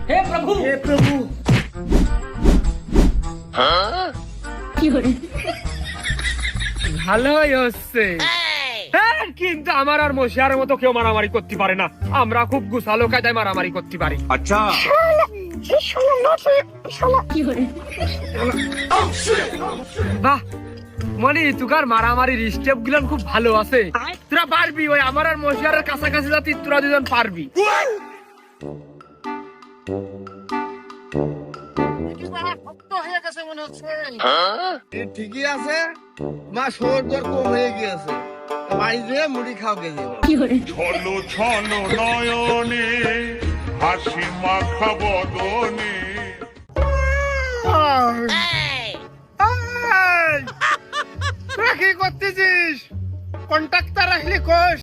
हे प्रभु কি hore ভালোই হচ্ছে। হ্যাঁ, কিন্তু আমার আর মশিয়ার মতো কেউ মারামারি করতে পারে না। আমরা খুব গুছালো কায়দায় মারামারি করতে পারি। अच्छा কি hore বাহ মনি, তুকার মারামারির স্টেপ গুলো খুব ভালো আছে। তোরা পারবি, ওই আমার আর মশিয়ারের কাছাকাছি যাতে তোরা দুজন পারবি। ঠিকই আছে, মা শোর দর কম হয়ে গিয়েছে, বাড়ি যেয়ে মুড়ি খাও গেছে। কি hore ছলো ছলো নয়নে হাসি মাখা বদনে তোরা কি করতেছিস? কন্ট্রাক্টর আসলে কোষ